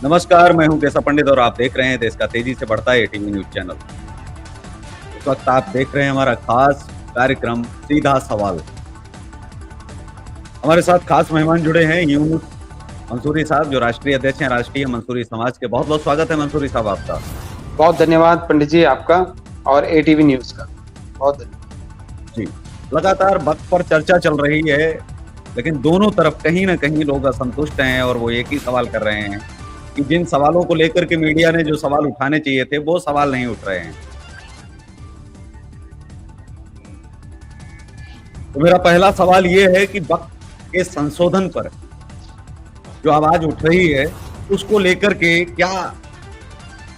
नमस्कार, मैं हूं केशव पंडित और आप देख रहे हैं देश का तेजी से बढ़ता है एटीवी न्यूज चैनल। इस वक्त आप देख रहे हैं हमारा खास कार्यक्रम सीधा सवाल। हमारे साथ खास मेहमान जुड़े हैं यूनुस मंसूरी साहब, जो राष्ट्रीय अध्यक्ष हैं राष्ट्रीय मंसूरी समाज के। बहुत बहुत स्वागत है मंसूरी साहब आपका। बहुत धन्यवाद पंडित जी आपका और एटीवी न्यूज का बहुत धन्यवाद जी। लगातार वक्त पर चर्चा चल रही है, लेकिन दोनों तरफ कहीं ना कहीं लोग असंतुष्ट हैं और वो एक ही सवाल कर रहे हैं कि जिन सवालों को लेकर के मीडिया ने जो सवाल उठाने चाहिए थे वो सवाल नहीं उठ रहे हैं। तो मेरा पहला सवाल ये है कि वक्त के संशोधन पर जो आवाज उठ रही है उसको लेकर के क्या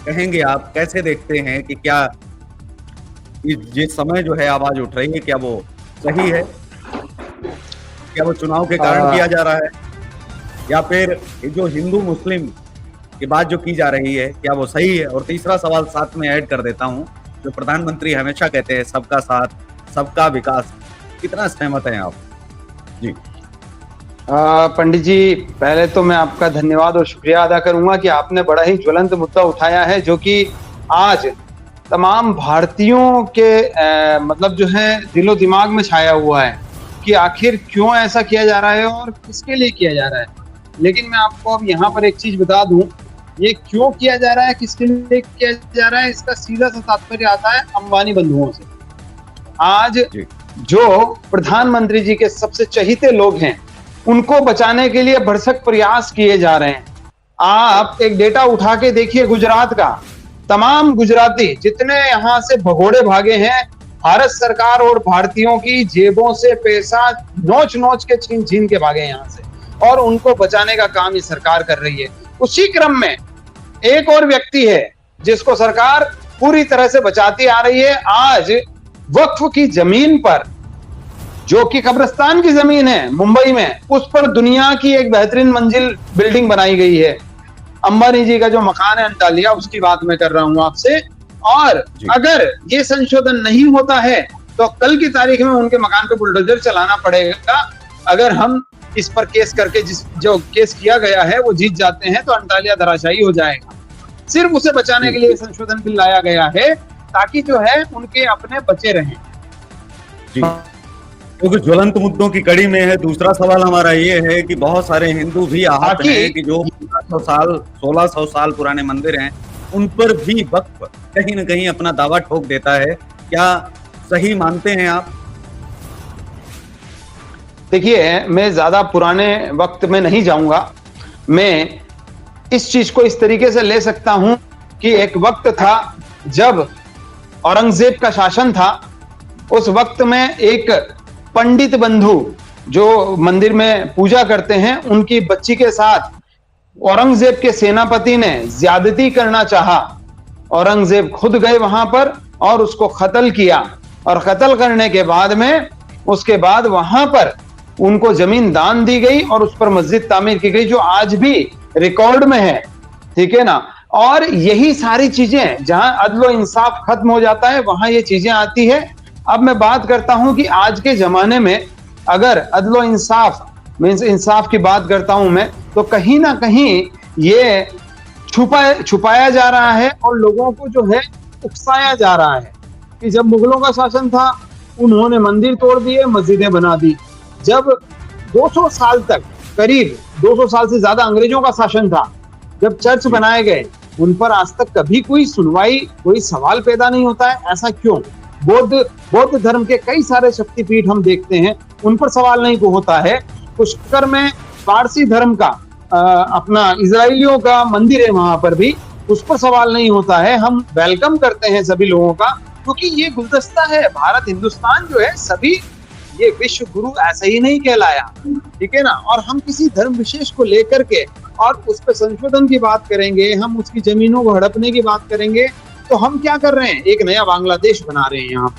कहेंगे आप? कैसे देखते हैं कि क्या जिस समय जो है आवाज उठ रही है क्या वो सही है? क्या वो चुनाव के कारण किया जा रहा है, या फिर जो हिंदू मुस्लिम की बात जो की जा रही है क्या वो सही है? और तीसरा सवाल साथ में ऐड कर देता हूं, जो प्रधानमंत्री हमेशा कहते हैं सबका साथ सबका विकास, कितना सहमत हैं आप? जी पंडित जी, पहले तो मैं आपका धन्यवाद और शुक्रिया अदा करूंगा कि आपने बड़ा ही ज्वलंत मुद्दा उठाया है, जो कि आज तमाम भारतीयों के मतलब जो है दिलो दिमाग में छाया हुआ है कि आखिर क्यों ऐसा किया जा रहा है और किसके लिए किया जा रहा है। लेकिन मैं आपको अब यहाँ पर एक चीज बता दूं, ये क्यों किया जा रहा है, किसके लिए किया जा रहा है, इसका सीधा सा तात्पर्य आता है अंबानी बंधुओं से। आज जो प्रधानमंत्री जी के सबसे चहीते लोग हैं उनको बचाने के लिए भरसक प्रयास किए जा रहे हैं। आप एक डेटा उठा के देखिए गुजरात का, तमाम गुजराती जितने यहाँ से भगोड़े भागे हैं, भारत सरकार और भारतीयों की जेबों से पैसा नोच नोच के छीन छीन के भागे यहाँ से, और उनको बचाने का काम ये सरकार कर रही है। उसी क्रम में एक और व्यक्ति है जिसको सरकार पूरी तरह से बचाती आ रही है। आज वक्फ की जमीन पर, जो कि कब्रिस्तान की जमीन है मुंबई में, उस पर दुनिया की एक बेहतरीन मंजिल बिल्डिंग बनाई गई है। अंबानी जी का जो मकान है अंटालिया, उसकी बात मैं कर रहा हूं आपसे। और अगर ये संशोधन नहीं होता है तो कल की तारीख में उनके मकान पे बुलडोजर चलाना पड़ेगा। अगर हम इस पर केस करके जो केस किया गया है वो जीत जाते हैं तो अंटालिया धराशायी हो जाएगा। सिर्फ उसे बचाने के लिए संशोधन बिल लाया गया है ताकि जो है उनके अपने बचे रहें। क्योंकि ज्वलंत मुद्दों की कड़ी में है। दूसरा सवाल हमारा ये है कि बहुत सारे हिंदू भी आहत हैं कि जो 1600 साल पुराने मंदिर हैं उन पर भी वक्फ कहीं न कहीं अपना दावा ठोक देता है। क्या सही मानते हैं आप? देखिए, मैं ज्यादा पुराने वक्त में नहीं जाऊंगा। मैं इस चीज को इस तरीके से ले सकता हूं कि एक वक्त था जब औरंगजेब का शासन था। उस वक्त में एक पंडित बंधु जो मंदिर में पूजा करते हैं, उनकी बच्ची के साथ औरंगजेब के सेनापति ने ज्यादती करना चाहा। औरंगजेब खुद गए वहां पर और उसको कत्ल किया, और कत्ल करने के बाद में उसके बाद वहां पर उनको जमीन दान दी गई और उस पर मस्जिद तामीर की गई, जो आज भी रिकॉर्ड में है। ठीक है ना? और यही सारी चीजें, जहां अदलो इंसाफ खत्म हो जाता है वहां ये चीजें आती है। अब मैं बात करता हूं कि आज के जमाने में अगर अदलो इंसाफ मीन्स इंसाफ की बात करता हूं मैं, तो कहीं ना कहीं ये छुपाया जा रहा है और लोगों को जो है उकसाया जा रहा है कि जब मुगलों का शासन था उन्होंने मंदिर तोड़ दिए, मस्जिदें बना दी। जब 200 साल तक, करीब 200 साल से ज्यादा अंग्रेजों का शासन था, जब चर्च बनाए गए उन पर आज तक कभी कोई सुनवाई, कोई सवाल पैदा नहीं होता है। ऐसा क्यों? बौद्ध धर्म के कई सारे शक्तिपीठ हम देखते हैं, उन पर सवाल नहीं होता है। पुष्कर में पारसी धर्म का अपना इजराइलियों का मंदिर है, वहां पर भी उस पर सवाल नहीं होता है। हम वेलकम करते हैं सभी लोगों का, क्योंकि ये गुलदस्ता है। भारत हिंदुस्तान जो है, सभी ये विश्व गुरु ऐसा ही नहीं कहलाया। ठीक है ना? और हम किसी धर्म विशेष को लेकर के और उस पर संशोधन की बात करेंगे, हम उसकी जमीनों को हड़पने की बात करेंगे, तो हम क्या कर रहे हैं? एक नया बांग्लादेश बना रहे हैं। यहाँ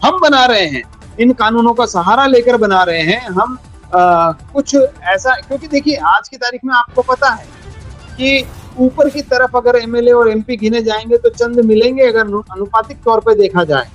हम बना रहे हैं, इन कानूनों का सहारा लेकर बना रहे हैं हम कुछ ऐसा। क्योंकि देखिए, आज की तारीख में आपको पता है कि ऊपर की तरफ अगर एमएलए और एमपी गिने जाएंगे तो चंद मिलेंगे। अगर अनुपातिक तौर पर देखा जाए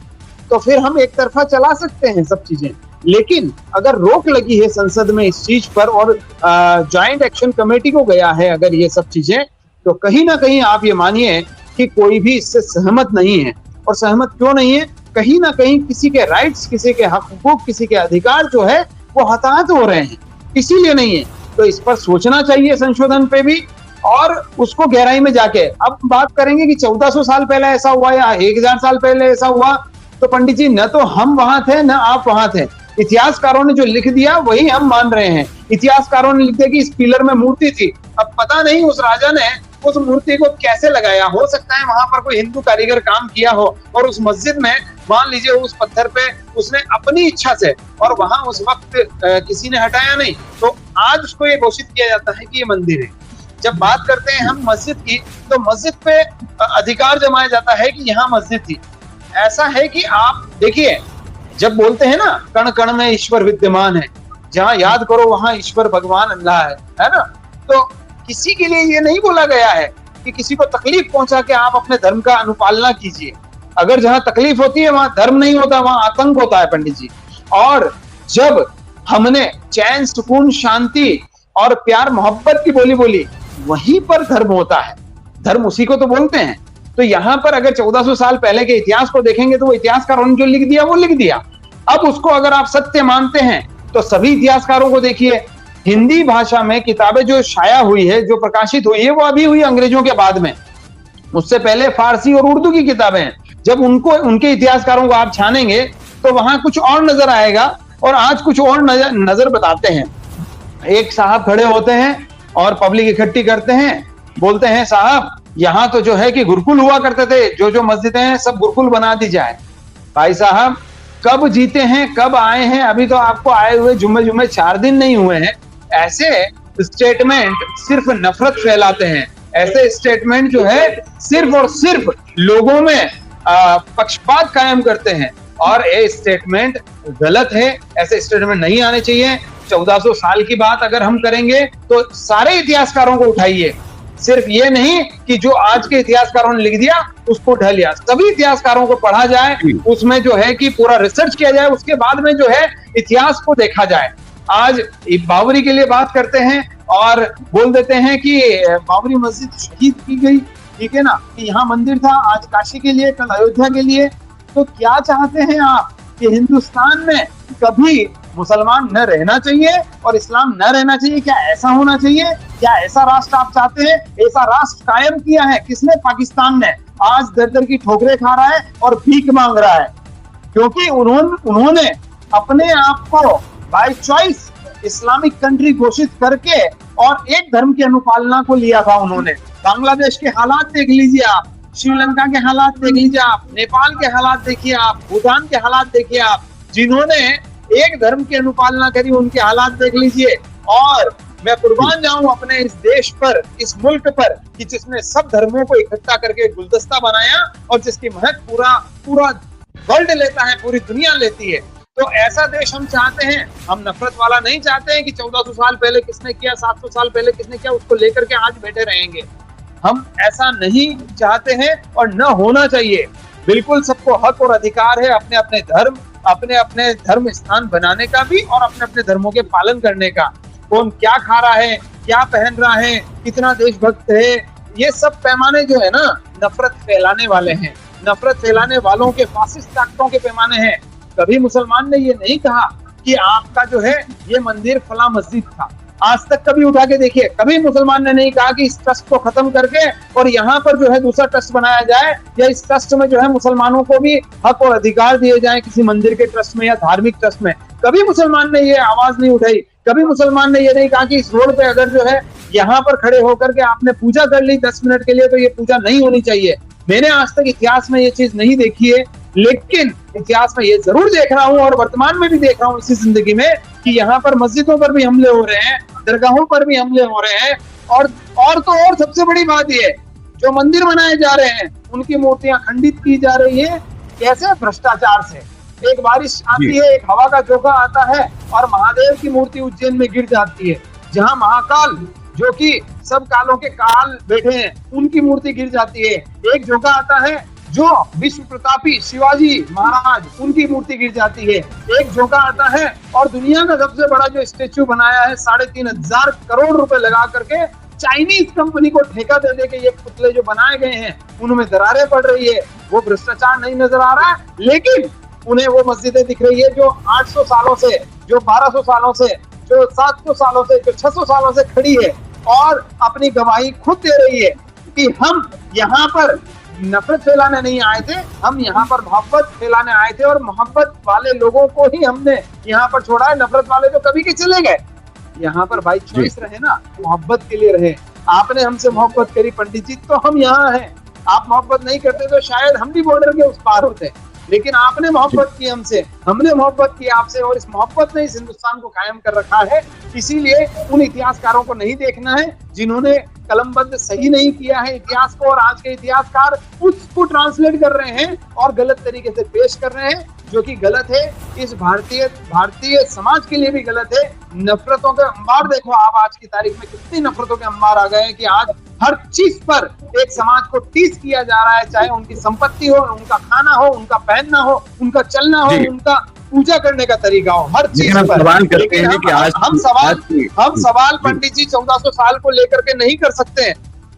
तो फिर हम एक तरफा चला सकते हैं सब चीजें। लेकिन अगर रोक लगी है संसद में इस चीज पर और ज्वाइंट एक्शन कमेटी को गया है अगर ये सब चीजें, तो कहीं ना कहीं आप ये मानिए कि कोई भी इससे सहमत नहीं है। और सहमत क्यों नहीं है? कहीं ना कहीं किसी के राइट्स, किसी के हक हुकूक, किसी के अधिकार जो है वो हताहत हो रहे हैं, इसीलिए नहीं है। तो इस पर सोचना चाहिए संशोधन पे भी, और उसको गहराई में जाके अब बात करेंगे कि 1400 साल पहले ऐसा हुआ या 1000 साल पहले ऐसा हुआ। तो पंडित जी, न तो हम वहां थे न आप वहां थे। इतिहासकारों ने जो लिख दिया वही हम मान रहे हैं। इतिहासकारों ने लिख दिया कि इस पिलर में मूर्ति थी। अब पता नहीं उस राजा ने उस मूर्ति को कैसे लगाया, हो सकता है वहां पर कोई हिंदू कारीगर काम किया हो और उस मस्जिद में मान लीजिए उस पत्थर पे उसने अपनी इच्छा से, और वहां उस वक्त किसी ने हटाया नहीं, तो आज उसको ये घोषित किया जाता है कि ये मंदिर है। जब बात करते हैं हम मस्जिद की, तो मस्जिद पे अधिकार जमाया जाता है कि यहाँ मस्जिद थी। ऐसा है कि आप देखिए, जब बोलते हैं ना कण कण में ईश्वर विद्यमान है, जहां याद करो वहां ईश्वर भगवान अल्लाह है ना। तो किसी के लिए ये नहीं बोला गया है कि किसी को तकलीफ पहुंचा के आप अपने धर्म का अनुपालना कीजिए। अगर जहां तकलीफ होती है वहां धर्म नहीं होता, वहां आतंक होता है पंडित जी। और जब हमने चैन, सुकून, शांति और प्यार मोहब्बत की बोली बोली, वहीं पर धर्म होता है। धर्म उसी को तो बोलते हैं। तो यहाँ पर अगर 1400 साल पहले के इतिहास को देखेंगे तो वो इतिहासकारों ने जो लिख दिया वो लिख दिया। अब उसको अगर आप सत्य मानते हैं तो सभी इतिहासकारों को देखिए, हिंदी भाषा में किताबें जो शाया हुई है, जो प्रकाशित हुई है, वो अभी हुई अंग्रेजों के बाद में। उससे पहले फारसी और उर्दू की किताबें हैं। जब उनको, उनके इतिहासकारों को आप छानेंगे तो वहां कुछ और नजर आएगा और आज कुछ और नजर बताते हैं। एक साहब खड़े होते हैं और पब्लिक इकट्ठी करते हैं, बोलते हैं साहब यहाँ तो जो है कि गुरुकुल हुआ करते थे, जो मस्जिदें हैं सब गुरुकुल बना दी जाए। भाई साहब, कब जीते हैं, कब आए हैं? अभी तो आपको आए हुए जुम्मे 4 दिन नहीं हुए हैं। ऐसे स्टेटमेंट सिर्फ नफरत फैलाते हैं। ऐसे स्टेटमेंट जो है सिर्फ और सिर्फ लोगों में पक्षपात कायम करते हैं, और ये स्टेटमेंट गलत है। ऐसे स्टेटमेंट नहीं आने चाहिए। 1400 साल की बात अगर हम करेंगे तो सारे इतिहासकारों को उठाइए, सिर्फ ये नहीं कि जो आज के इतिहासकारों ने लिख दिया उसको उठा लिया। सभी इतिहासकारों को पढ़ा जाए, उसमें जो है कि पूरा रिसर्च किया जाए, उसके बाद में जो है इतिहास को देखा जाए। आज बाबरी के लिए बात करते हैं और बोल देते हैं कि बाबरी मस्जिद शहीद की गई, ठीक है ना, कि यहाँ मंदिर था, आज काशी के लिए, कल अयोध्या के लिए। तो क्या चाहते हैं आप कि हिंदुस्तान में कभी मुसलमान न रहना चाहिए और इस्लाम न रहना चाहिए? क्या ऐसा होना चाहिए? क्या ऐसा राष्ट्र आप चाहते हैं? ऐसा राष्ट्र कायम किया है किसने? पाकिस्तान ने। आज दर दर की ठोकरें खा रहा है और भीख मांग रहा है, क्योंकि उन्होंने अपने आप को बाय चॉइस इस्लामिक कंट्री घोषित करके और एक धर्म की अनुपालना को लिया था उन्होंने। बांग्लादेश के हालात देख लीजिए आप, श्रीलंका के हालात देख लीजिए आप, नेपाल के हालात देखिए आप, भूटान के हालात देखिए आप। जिन्होंने एक धर्म की अनुपालना करी उनके हालात देख लीजिए। और मैं कुर्बान जाऊं अपने इस देश पर, इस मुल्क पर, कि जिसने सब धर्मों को इकट्ठा करके गुलदस्ता बनाया और जिसकी महक पूरा वर्ल्ड लेता है, पूरी दुनिया लेती है। तो ऐसा देश हम चाहते हैं। हम नफरत वाला नहीं चाहते हैं कि 1400 साल पहले किसने किया, 700 साल पहले किसने किया, उसको लेकर के आज बैठे रहेंगे। हम ऐसा नहीं चाहते हैं और न होना चाहिए। बिल्कुल सबको हक और अधिकार है अपने अपने धर्म स्थान बनाने का भी और अपने अपने धर्मों के पालन करने का। कौन क्या खा रहा है, क्या पहन रहा है, कितना देशभक्त है, ये सब पैमाने जो है ना नफरत फैलाने वाले हैं। नफरत फैलाने वालों के फासिस्ट ताकतों के पैमाने हैं। कभी मुसलमान ने ये नहीं कहा कि आपका जो है ये मंदिर फला मस्जिद था। आज तक कभी उठा के देखिए, कभी मुसलमान ने नहीं कहा कि इस ट्रस्ट को खत्म करके और यहाँ पर जो है दूसरा ट्रस्ट बनाया जाए, या इस ट्रस्ट में जो है मुसलमानों को भी हक और अधिकार दिए जाए किसी मंदिर के ट्रस्ट में या धार्मिक ट्रस्ट में। कभी मुसलमान ने ये आवाज नहीं उठाई। कभी मुसलमान ने ये नहीं कहा कि इस रोड पे अगर जो है यहाँ पर खड़े होकर के आपने पूजा कर ली 10 मिनट के लिए तो ये पूजा नहीं होनी चाहिए। मैंने आज तक इतिहास में ये चीज नहीं देखी है, लेकिन इतिहास में ये जरूर देख रहा हूँ और वर्तमान में भी देख रहा हूँ इसी जिंदगी में कि यहाँ पर मस्जिदों पर भी हमले हो रहे हैं, दरगाहों पर भी हमले हो रहे हैं। और सबसे बड़ी बात ये, जो मंदिर बनाए जा रहे हैं उनकी मूर्तियां खंडित की जा रही है। कैसे? भ्रष्टाचार से। एक बारिश आती है, एक हवा का झोंका आता है और महादेव की मूर्ति उज्जैन में गिर जाती है। जहां महाकाल, जो कि सब कालों के काल बैठे हैं, उनकी मूर्ति गिर जाती है। एक झोंका आता है जो विश्व प्रतापी शिवाजी महाराज, उनकी मूर्ति गिर जाती है। एक झोंका आता है और दुनिया का सबसे बड़ा जो स्टेच्यू बनाया है 3,500 करोड़ रुपए लगा करके चाइनीज कंपनी को ठेका दे दे के ये पुतले जो बनाए गए हैं उनमें दरारें पड़ रही है, वो भ्रष्टाचार नहीं नजर आ रहा है, लेकिन उन्हें वो मस्जिदें दिख रही है जो 800 सालों से, जो 1200 सालों से, जो 700 सालों से, जो 600 सालों से खड़ी है और अपनी गवाही खुद दे रही है कि हम यहाँ पर नफरत फैलाने नहीं आए थे, हम यहाँ पर मोहब्बत फैलाने आए थे और मोहब्बत वाले लोगों को ही हमने यहाँ पर छोड़ा है। नफरत वाले तो कभी के चले गए। यहाँ पर भाई चॉइस रहे ना, मोहब्बत के लिए रहे। आपने हमसे मोहब्बत करी पंडित जी तो हम यहाँ हैं, आप मोहब्बत नहीं करते तो शायद हम भी बॉर्डर के उस पार होते, लेकिन आपने मोहब्बत की हमसे, हमने मोहब्बत की आपसे, और इस मोहब्बत ने इस हिंदुस्तान को कायम कर रखा है। इसीलिए उन इतिहासकारों को नहीं देखना है जिन्होंने कलमबंद सही नहीं किया है इतिहास को, और आज के इतिहासकार उसको ट्रांसलेट कर रहे हैं और गलत तरीके से पेश कर रहे हैं, जो कि गलत है। इस भारतीय समाज के लिए भी गलत है। नफरतों के अंबार देखो आप आज की तारीख में कितनी नफरतों के अंबार आ गए हैं कि आज हर चीज पर एक समाज को टीज किया जा रहा है, चाहे उनकी संपत्ति हो, उनका खाना हो, उनका पहनना हो, उनका चलना हो, उनका पूजा करने का तरीका हो, हर चीज पर सवाल करते हैं कि आज हम सवाल पंडित जी 1400 साल को लेकर के नहीं कर सकते हैं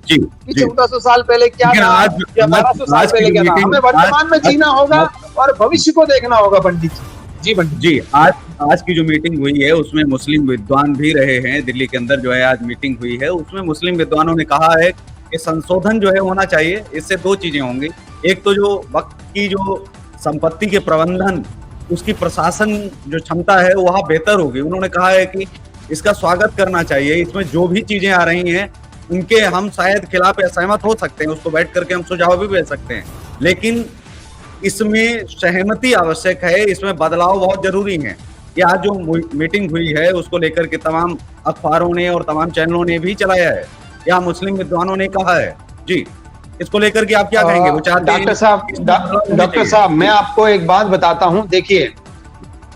जी, 1400 साल पहले क्या था या 1200 साल पहले क्या था। हमें वर्तमान में जीना होगा और भविष्य को देखना होगा पंडित जी। जी पंडित जी, आज की जो मीटिंग हुई है उसमें मुस्लिम विद्वान भी रहे हैं। दिल्ली के अंदर जो है आज मीटिंग हुई है, उसमें मुस्लिम विद्वानों ने कहा है कि संशोधन जो है होना चाहिए। इससे दो चीजें होंगी, एक तो जो वक्त की जो संपत्ति के प्रबंधन, उसकी प्रशासन जो क्षमता है वह बेहतर होगी। उन्होंने कहा है कि इसका स्वागत करना चाहिए। इसमें जो भी चीजें आ रही हैं उनके हम शायद खिलाफ या सहमत हो सकते हैं, उसको बैठ करके हम सुझाव भी दे सकते हैं, लेकिन इसमें सहमति आवश्यक है, इसमें बदलाव बहुत जरूरी है। ये आज जो मीटिंग हुई है उसको लेकर के तमाम अखबारों ने और तमाम चैनलों ने भी चलाया है, या मुस्लिम विद्वानों ने कहा है। जी, इसको लेकर के आप क्या कहेंगे? वो चाहते हैं डॉक्टर साहब मैं आपको एक बात बताता हूं, देखिए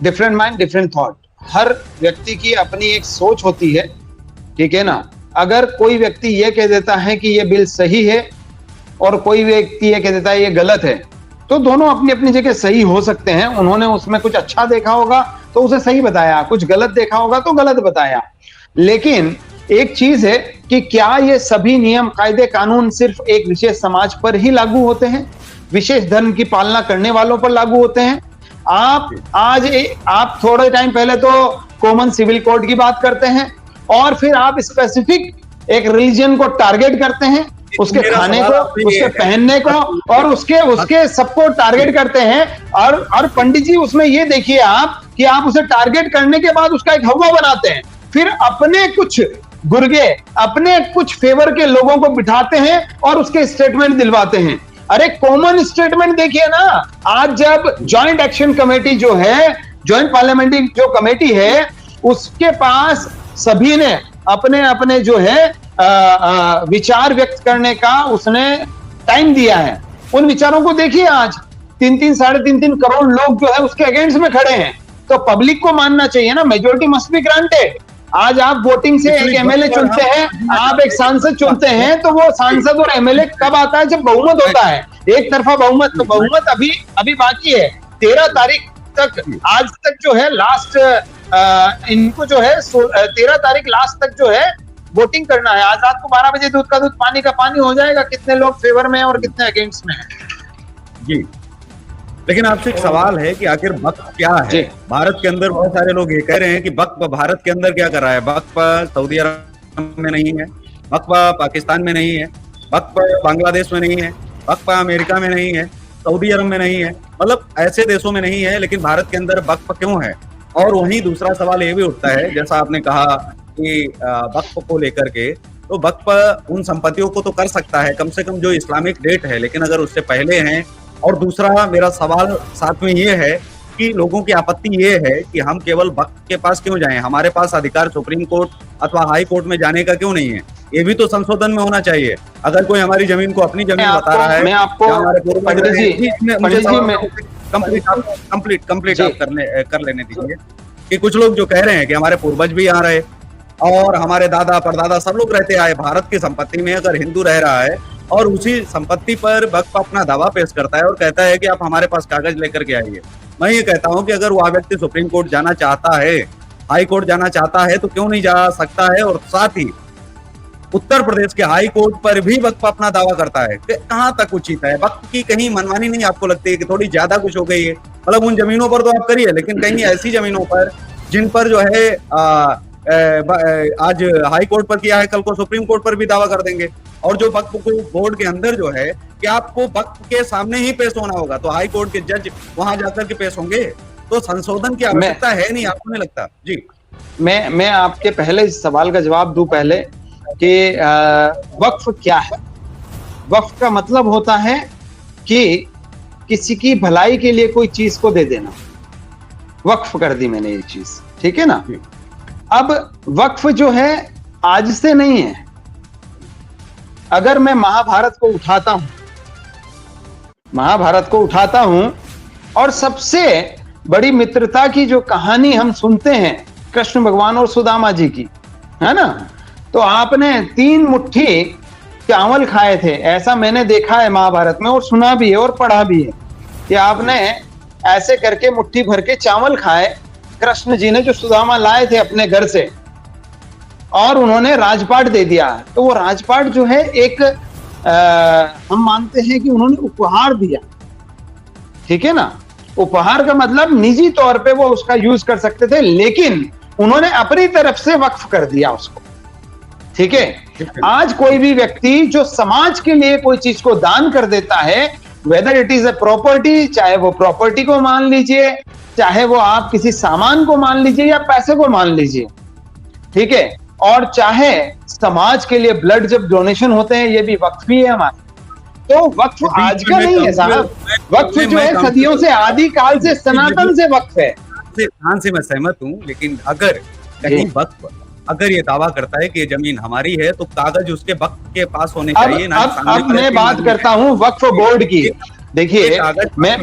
डिफरेंट माइंड डिफरेंट थॉट, हर व्यक्ति की अपनी एक सोच होती है, ठीक है ना। अगर कोई व्यक्ति ये कह देता है कि ये बिल सही है और कोई व्यक्ति ये कह देता है ये गलत है, तो दोनों अपनी अपनी जगह सही हो सकते हैं। उन्होंने उसमें कुछ अच्छा देखा होगा तो उसे सही बताया, कुछ गलत देखा होगा तो गलत बताया। लेकिन एक चीज है कि क्या ये सभी नियम कायदे कानून सिर्फ एक विशेष समाज पर ही लागू होते हैं, विशेष धर्म की पालना करने वालों पर लागू होते हैं? आप थोड़े टाइम पहले तो कॉमन सिविल कोड की बात करते हैं और फिर आप स्पेसिफिक एक रिलीजन को टारगेट करते हैं, उसके खाने को, उसके पहनने को और उसके सबको टारगेट करते हैं। और पंडित जी उसमें ये देखिए आप कि आप उसे टारगेट करने के बाद उसका एक हवा बनाते हैं, फिर अपने कुछ गुर्गे, अपने कुछ फेवर के लोगों को बिठाते हैं और उसके स्टेटमेंट दिलवाते हैं। अरे कॉमन स्टेटमेंट देखिए ना, आज जब ज्वाइंट एक्शन कमेटी जो है, ज्वाइंट पार्लियामेंट्री जो कमेटी है, उसके पास सभी ने अपने अपने जो है विचार व्यक्त करने का उसने टाइम दिया है। उन विचारों को देखिए, आज 3-3 साढ़े 3 करोड़ लोग जो है उसके अगेंस्ट में खड़े हैं, तो पब्लिक को मानना चाहिए ना, मेजोरिटी मस्ट बी ग्रांटेड। आज आप वोटिंग से एक एमएलए चुनते हैं, आप एक सांसद चुनते हैं, तो वो सांसद और एमएलए कब आता है? जब बहुमत होता है, एक तरफा बहुमत। तो बहुमत अभी बाकी है। 13 तारीख तक, आज तक जो है लास्ट इनको जो है 13 तारीख लास्ट तक जो है वोटिंग करना है। आज रात को 12 बजे दूध का दूध पानी का पानी हो जाएगा, कितने लोग फेवर में और कितने अगेंस्ट में हैं। जी, लेकिन आपसे एक सवाल है कि आखिर वक्त क्या है? भारत के अंदर बहुत सारे लोग ये कह रहे हैं कि वक्त भारत के अंदर क्या कर रहा है? वक्त सऊदी अरब में नहीं है, वक्त पाकिस्तान में नहीं है, वक्त बांग्लादेश में नहीं है, वक्त अमेरिका में नहीं है, सऊदी अरब में नहीं है, मतलब ऐसे देशों में नहीं है, लेकिन भारत के अंदर वक्त क्यों है? और वहीं दूसरा सवाल ये भी उठता है, जैसा आपने कहा कि वक्फ को लेकर के, तो वक्फ उन संपत्तियों को तो कर सकता है कम से कम जो इस्लामिक डेट है, लेकिन अगर उससे पहले हैं। और दूसरा मेरा सवाल साथ में ये है कि लोगों की आपत्ति ये है कि हम केवल वक्फ के पास क्यों जाएं, हमारे पास अधिकार सुप्रीम कोर्ट अथवा हाई कोर्ट में जाने का क्यों नहीं है? ये भी तो संशोधन में होना चाहिए। अगर कोई हमारी जमीन को अपनी जमीन बता रहा है, मैं आपको कंप्लीट आप कर लेने दीजिए कि कुछ लोग जो कह रहे हैं कि हमारे पूर्वज भी यहाँ रहे और हमारे दादा परदादा सब लोग रहते आए भारत की संपत्ति में, अगर हिंदू रह रहा है और उसी संपत्ति पर वक्फ अपना दावा पेश करता है और कहता है कि आप हमारे पास कागज लेकर के आइए, मैं ये कहता हूं कि अगर वह व्यक्ति सुप्रीम कोर्ट जाना चाहता है, हाई कोर्ट जाना चाहता है, तो क्यों नहीं जा सकता है? और साथ ही उत्तर प्रदेश के हाई कोर्ट पर भी वक्फ अपना दावा करता है कि कहां तक उचित है। वक्फ की कहीं मनमानी नहीं आपको लगती है कि थोड़ी ज्यादा कुछ हो गई है? मतलब उन जमीनों पर तो आप करिए, लेकिन कहीं ऐसी जमीनों पर जिन पर जो है आज हाई कोर्ट पर किया है, कल को सुप्रीम कोर्ट पर भी दावा कर देंगे। और जो वक्फ को बोर्ड के अंदर जो है कि आपको वक्फ के सामने ही पेश होना होगा, तो हाई कोर्ट के जज वहां जाकर के पेश होंगे, तो संशोधन की आवश्यकता है नहीं, आपको नहीं लगता? जी, मैं आपके पहले सवाल का जवाब दूं पहले कि वक्फ क्या है। वक्फ का मतलब होता है कि किसी की भलाई के लिए कोई चीज को दे देना। वक्फ कर दी मैंने ये चीज, ठीक है ना। अब वक्फ जो है आज से नहीं है। अगर मैं महाभारत को उठाता हूं और सबसे बड़ी मित्रता की जो कहानी हम सुनते हैं कृष्ण भगवान और सुदामा जी की, है ना, तो आपने 3 मुट्ठी चावल खाए थे, ऐसा मैंने देखा है महाभारत में और सुना भी है और पढ़ा भी है कि आपने ऐसे करके मुट्ठी भर के चावल खाए कृष्ण जी ने, जो सुदामा लाए थे अपने घर से, और उन्होंने राजपाट दे दिया। तो वो राजपाट जो है एक हम मानते हैं कि उन्होंने उपहार दिया, ठीक है ना। उपहार का मतलब निजी तौर पे वो उसका यूज कर सकते थे, लेकिन उन्होंने अपनी तरफ से वक्फ कर दिया उसको, ठीक है। आज कोई भी व्यक्ति जो समाज के लिए कोई चीज को दान कर देता है, whether it is a property, चाहे वो प्रॉपर्टी को मान लीजिए, चाहे वो आप किसी सामान को मान लीजिए या पैसे को मान लीजिए, ठीक है, और चाहे समाज के लिए ब्लड जब डोनेशन होते हैं, ये भी वक्फ ही है हमारा। तो वक्फ आज का नहीं है साहब, वक्फ जो है सदियों से, आदि काल से, सनातन से वक्फ है। ध्यान से मैं सहमत हूँ, लेकिन अगर कहीं वक्फ अगर ये दावा करता है कि ये जमीन हमारी है, तो कागज उसके वक्फ के पास होने चाहिए ना। अब मैं बात करता हूँ वक्फ बोर्ड की। देखिए, मैं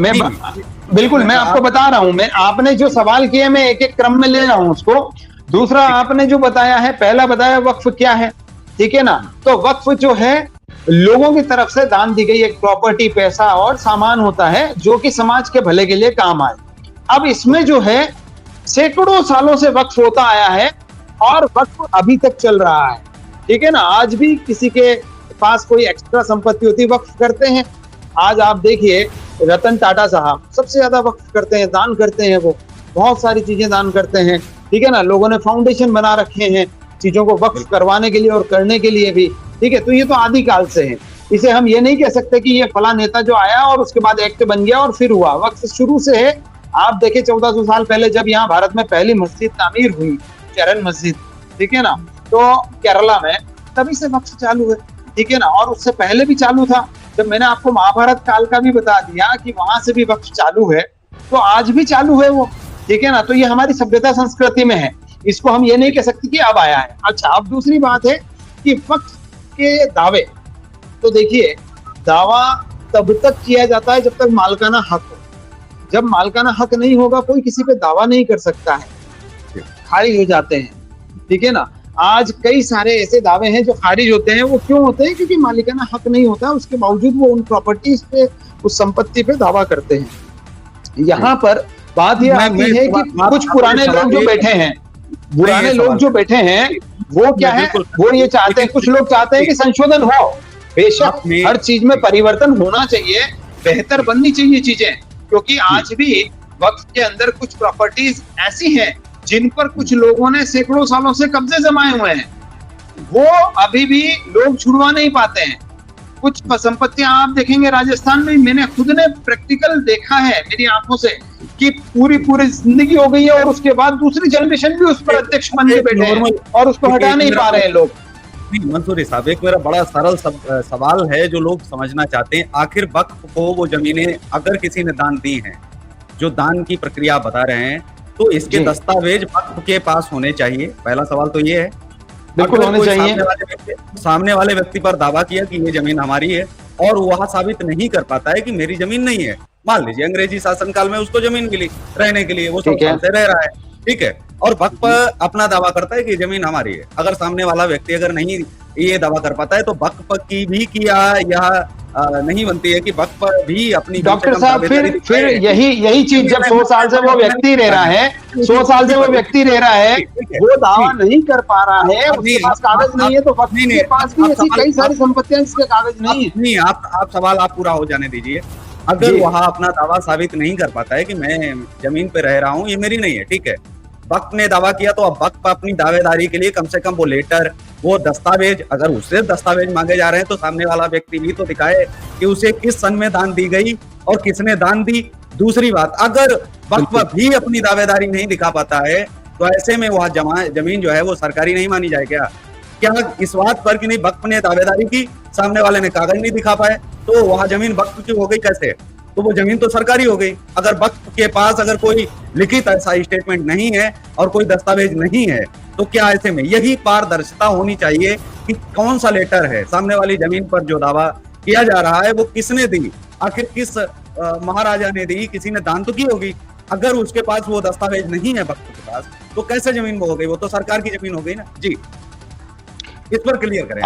बिल्कुल मैं आपको बता रहा हूँ, मैं आपने जो सवाल किए मैं एक एक क्रम में ले रहा हूँ उसको। दूसरा आपने जो बताया है, पहला बताया वक्फ क्या है, ठीक है ना। तो वक्फ जो है लोगों की तरफ से दान दी गई एक प्रॉपर्टी, पैसा और सामान होता है जो कि समाज के भले के लिए काम आए। अब इसमें जो है सैकड़ों सालों से वक्फ होता आया है और वक्फ अभी तक चल रहा है, ठीक है ना। आज भी किसी के पास कोई एक्स्ट्रा संपत्ति होती है, वक्फ करते हैं। आज आप देखिए रतन टाटा साहब सबसे ज्यादा वक्फ करते हैं, दान करते हैं, वो बहुत सारी चीजें दान करते हैं, ठीक है ना। लोगों ने फाउंडेशन बना रखे हैं चीजों को वक्फ करवाने के लिए और करने के लिए भी, ठीक है। तो ये तो आदिकाल से है, इसे हम ये नहीं कह सकते कि ये फला नेता जो आया और उसके बाद एक्ट बन गया और फिर हुआ। वक्फ शुरू से है। आप देखिए 1400 साल पहले जब यहाँ भारत में पहली मस्जिद तामीर हुई, चरण मस्जिद, ठीक है ना, तो केरला में, तभी से वक्फ चालू है, ठीक है ना। और उससे पहले भी चालू था। जब मैंने आपको महाभारत काल का भी बता दिया कि वहां से भी वक्फ चालू है, तो आज भी चालू है वो, ठीक है ना। तो ये हमारी सभ्यता संस्कृति में है, इसको हम ये नहीं कह सकते कि अब आया है। अच्छा, अब दूसरी बात है कि वक्फ के दावे, तो देखिए दावा तब तक किया जाता है जब तक मालकाना हक हो। जब मालकाना हक नहीं होगा, कोई किसी पे दावा नहीं कर सकता है, खारिज हो जाते हैं, ठीक है ना। आज कई सारे ऐसे दावे हैं जो खारिज होते हैं। वो क्यों होते हैं? क्योंकि मालिकाना हक नहीं होता, उसके बावजूद वो उन प्रॉपर्टीज पे, उस संपत्ति पे दावा करते हैं। यहाँ पर बात ये आती है कि कुछ पुराने लोग जो बैठे हैं, वो क्या है, वो ये चाहते हैं, कुछ लोग चाहते हैं कि संशोधन हो। बेशक हर चीज में परिवर्तन होना चाहिए, बेहतर बननी चाहिए चीजें, क्योंकि आज भी वक्त के अंदर कुछ प्रॉपर्टीज ऐसी हैं जिन पर कुछ लोगों ने सैकड़ों सालों से कब्जे जमाए हुए हैं, वो अभी भी लोग छुड़वा नहीं पाते हैं। कुछ संपत्तियां आप देखेंगे राजस्थान में, मैंने खुद ने प्रैक्टिकल देखा है मेरी आंखों से कि पूरी जिंदगी हो गई है और उसके बाद दूसरी जनरेशन भी उस पर अध्यक्ष बन के बैठे हैं और उसको हटा नहीं पा रहे लोग। मंसूरी साहब, एक मेरा बड़ा सरल सवाल है जो लोग समझना चाहते हैं। आखिर वक्फ को वो जमीनें अगर किसी ने दान दी हैं, जो दान की प्रक्रिया बता रहे हैं, तो इसके दस्तावेज वक्फ के पास होने चाहिए। पहला सवाल तो ये है। बिल्कुल होने चाहिए। सामने वाले व्यक्ति पर दावा किया कि ये जमीन हमारी है और वह साबित नहीं कर पाता है कि मेरी जमीन नहीं है, मान लीजिए अंग्रेजी शासनकाल में उसको जमीन मिली रहने के लिए, वो सब से रह रहा है, ठीक है, और वक्फ अपना दावा करता है कि जमीन हमारी है। अगर सामने वाला व्यक्ति अगर नहीं ये दावा कर पाता है, तो वक्फ की भी किया यह नहीं बनती है कि वक्फ भी अपनी डॉक्टर साहब फिर यही चीज जब 100 साल से वो व्यक्ति रह रहा है, 100 साल से वो व्यक्ति रह रहा है, वो दावा नहीं कर पा रहा है, उसके पास कागज नहीं है, तो वक्फ के पास भी ऐसी कई सारी संपत्तियां जिसके कागज नहीं है। नहीं, आप सवाल आप पूरा हो जाने दीजिए। अगर वह अपना दावा साबित नहीं कर पाता है कि मैं जमीन पे रह रहा हूँ, ये मेरी नहीं है, ठीक है, वक्फ ने दावा किया, तो अब वक्फ अपनी दावेदारी के लिए कम से कम वो लेटर, वो दस्तावेज, अगर उससे दस्तावेज मांगे जा रहे हैं तो सामने वाला व्यक्ति भी तो दिखाए कि उसे किस सन में दान दी गई और किसने दान दी। दूसरी बात, अगर वक्फ भी अपनी दावेदारी नहीं दिखा पाता है तो ऐसे में वह जमीन जो है वो सरकारी नहीं मानी जाए क्या? इस बात पर कि नहीं वक्फ ने दावेदारी की, सामने वाले ने कागज नहीं दिखा पाए, तो वह जमीन वक्फ की हो गई कैसे? तो वो जमीन तो सरकारी हो गई। अगर वक्फ के पास अगर कोई लिखित ऐसा स्टेटमेंट नहीं है और कोई दस्तावेज नहीं है, तो क्या ऐसे में यही पारदर्शिता होनी चाहिए कि कौन सा लेटर है, सामने वाली जमीन पर जो दावा किया जा रहा है वो किसने दी, आखिर किस महाराजा ने दी, किसी ने दान तो की होगी। अगर उसके पास वो दस्तावेज नहीं है वक्फ के पास, तो कैसे जमीन वो हो गई? वो तो सरकार की जमीन हो गई ना जी। इस पर क्लियर करें।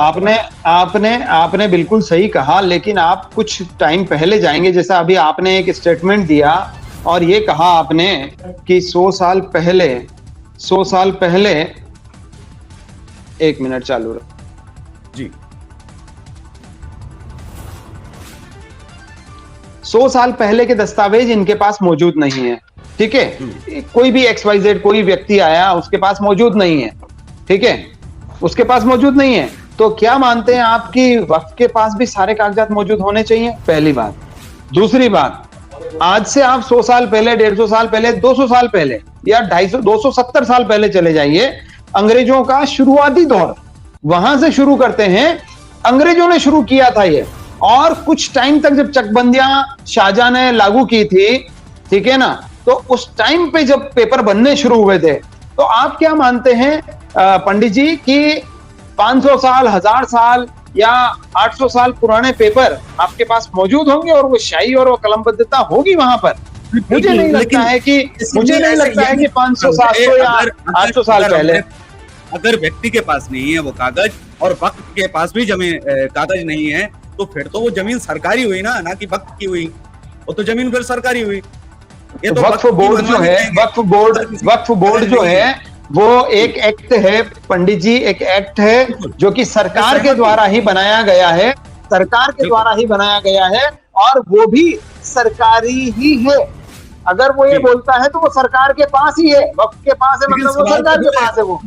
आपने बिल्कुल सही कहा, लेकिन आप कुछ टाइम पहले जाएंगे, जैसा अभी आपने एक स्टेटमेंट दिया और ये कहा आपने कि 100 साल पहले 1 मिनट चालू रहो जी। 100 साल पहले के दस्तावेज इनके पास मौजूद नहीं है, ठीक है, कोई भी XYZ कोई व्यक्ति आया उसके पास मौजूद नहीं है, ठीक है, उसके पास मौजूद नहीं है, तो क्या मानते हैं आप कि वक्फ के पास भी सारे कागजात मौजूद होने चाहिए? पहली बात। दूसरी बात, आज से आप 100 साल पहले, 150 साल पहले, 200 साल पहले या 250 270 साल पहले चले जाइए, अंग्रेजों का शुरुआती दौर, वहां से शुरू करते हैं, अंग्रेजों ने शुरू किया था ये, और कुछ टाइम तक जब चकबंदियां शाहजहां ने लागू की थी, ठीक है ना, तो उस टाइम पे जब पेपर बनने शुरू हुए थे, तो आप क्या मानते हैं पंडित जी कि 500 साल, 1000 साल या 800 साल पुराने पेपर आपके पास मौजूद होंगे और वो शाही और वो कलमबद्धता होगी वहां पर? मुझे नहीं लगता है कि 500, 700 या 800 साल पहले। अगर व्यक्ति के पास नहीं है वो कागज और वक्फ के पास भी जमीन कागज नहीं है, तो फिर तो वो जमीन सरकारी हुई ना कि वक्फ की हुई, वो तो जमीन फिर सरकारी हुई। ये तो वक्फ बोर्ड जो है वो एक एक्ट है पंडित जी, एक एक्ट है जो कि सरकार के द्वारा ही बनाया गया है, सरकार के द्वारा ही बनाया गया है, और वो भी सरकारी ही है। अगर वो ये बोलता है तो वो सरकार के पास ही है, वक्फ के पास है मतलब वो सरकार के पास है वो।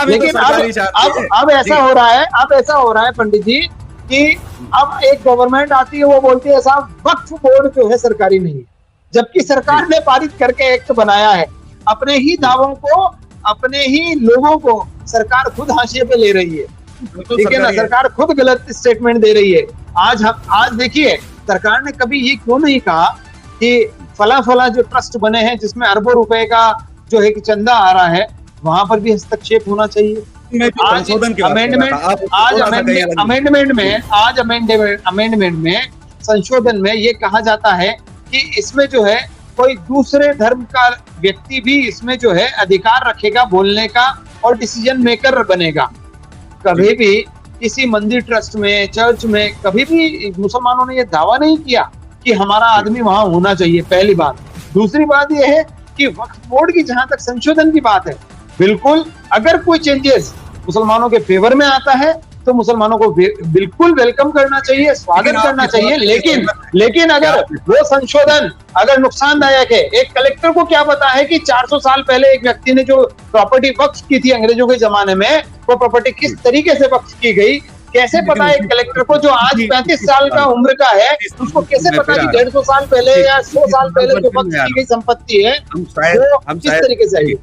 लेकिन अब ऐसा हो रहा है पंडित जी कि अब एक गवर्नमेंट आती है, वो बोलती है साहब वक्फ बोर्ड जो है सरकारी नहीं है, जबकि सरकार ने पारित करके एक्ट बनाया है। अपने ही दावों को, अपने ही लोगों को सरकार खुद हाशिए पे ले रही है, ठीक है ना, सरकार खुद गलत स्टेटमेंट दे रही है। आज देखिए, सरकार ने कभी ये क्यों नहीं कहा कि फला जो ट्रस्ट बने हैं जिसमें अरबों रुपए का जो है कि चंदा आ रहा है, वहां पर भी हस्तक्षेप होना चाहिए। अमेंडमेंट में संशोधन में ये कहा जाता है कि इसमें जो है कोई दूसरे धर्म का व्यक्ति भी इसमें जो है अधिकार रखेगा बोलने का और डिसीजन मेकर बनेगा। कभी भी किसी मंदिर ट्रस्ट में, चर्च में कभी भी मुसलमानों ने यह दावा नहीं किया कि हमारा आदमी वहां होना चाहिए, पहली बात। दूसरी बात यह है कि वक्फ बोर्ड की जहां तक संशोधन की बात है, बिल्कुल अगर कोई चेंजेस मुसलमानों के फेवर में आता है तो मुसलमानों को बिल्कुल वेलकम करना चाहिए, स्वागत करना चाहिए। लेकिन अगर वो संशोधन अगर नुकसानदायक है, एक कलेक्टर को क्या पता है कि 400 साल पहले एक व्यक्ति ने जो प्रॉपर्टी वक्फ की थी अंग्रेजों के जमाने में, वो प्रॉपर्टी किस तरीके से वक्फ की गई, कैसे पता है एक कलेक्टर को जो आज 35 साल का उम्र का है, उसको कैसे पता कि 150 साल पहले या 100 साल पहले जो वक्फ की गई संपत्ति है वो किस तरीके से आई?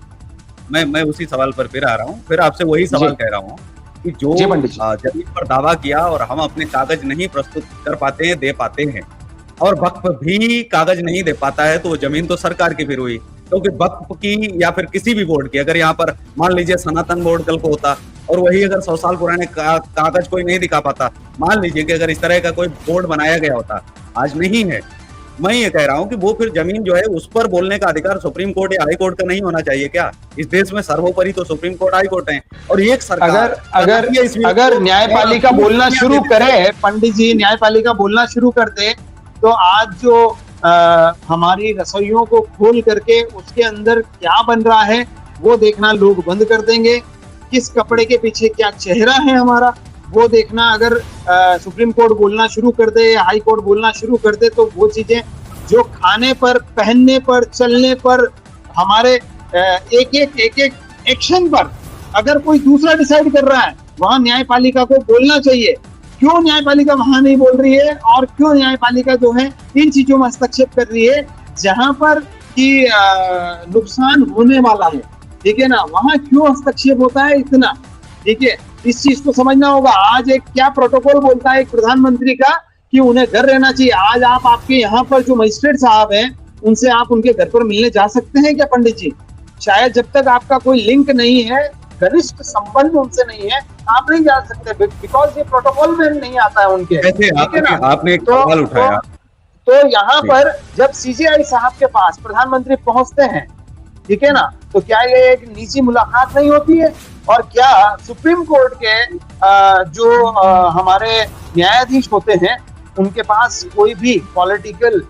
मैं उसी सवाल पर फिर आ रहा हूँ, फिर आपसे वही सवाल कह रहा हूँ कि जो जमीन पर दावा किया और हम अपने कागज नहीं प्रस्तुत कर पाते हैं, दे पाते हैं, और वक्फ भी कागज नहीं दे पाता है, तो वो जमीन तो सरकार की फिर हुई। क्योंकि वक्फ की या फिर किसी भी बोर्ड की, अगर यहाँ पर मान लीजिए सनातन बोर्ड कल को होता और वही अगर 100 साल पुराने कागज कोई नहीं दिखा पाता, मान लीजिए कि अगर इस तरह का कोई बोर्ड बनाया गया होता, आज नहीं है, मैं ये कह रहा हूँ कि वो फिर जमीन जो है उस पर बोलने का अधिकार सुप्रीम कोर्ट या हाई कोर्ट का नहीं होना चाहिए क्या? इस देश में सर्वोपरि तो सुप्रीम कोर्ट, हाई कोर्ट है। और एक सरकार अगर न्यायपालिका बोलना शुरू करे, पंडित जी न्यायपालिका बोलना शुरू कर दे, तो आज जो हमारी रसोइयों को खोल करके उसके अंदर क्या बन रहा है वो देखना लोग बंद कर देंगे। किस कपड़े के पीछे क्या चेहरा है हमारा वो देखना अगर सुप्रीम कोर्ट बोलना शुरू कर दे या हाई कोर्ट बोलना शुरू कर दे, तो वो चीजें जो खाने पर, पहनने पर, चलने पर, हमारे एक एक एक्शन पर अगर कोई दूसरा डिसाइड कर रहा है, वहां न्यायपालिका को बोलना चाहिए। क्यों न्यायपालिका वहां नहीं बोल रही है और क्यों न्यायपालिका जो है इन चीजों में हस्तक्षेप कर रही है जहां पर कि नुकसान होने वाला है, ठीक है ना, वहां क्यों हस्तक्षेप होता है इतना, ठीक है। इस चीज को समझना होगा। आज एक क्या प्रोटोकॉल बोलता है एक प्रधानमंत्री का कि उन्हें घर रहना चाहिए। आज आप आपके यहाँ पर जो मजिस्ट्रेट साहब हैं उनसे आप उनके घर पर मिलने जा सकते हैं क्या पंडित जी? शायद जब तक आपका कोई लिंक नहीं है, घनिष्ठ संबंध उनसे नहीं है, आप नहीं जा सकते, बिकॉज ये प्रोटोकॉल में नहीं आता है उनके। आपने एक सवाल उठाया तो यहाँ पर जब सीजेआई साहब के पास प्रधानमंत्री पहुंचते हैं, ठीक है ना, तो क्या ये एक निजी मुलाकात नहीं होती है? और क्या सुप्रीम कोर्ट के जो हमारे न्यायाधीश होते हैं उनके पास कोई भी पॉलिटिकल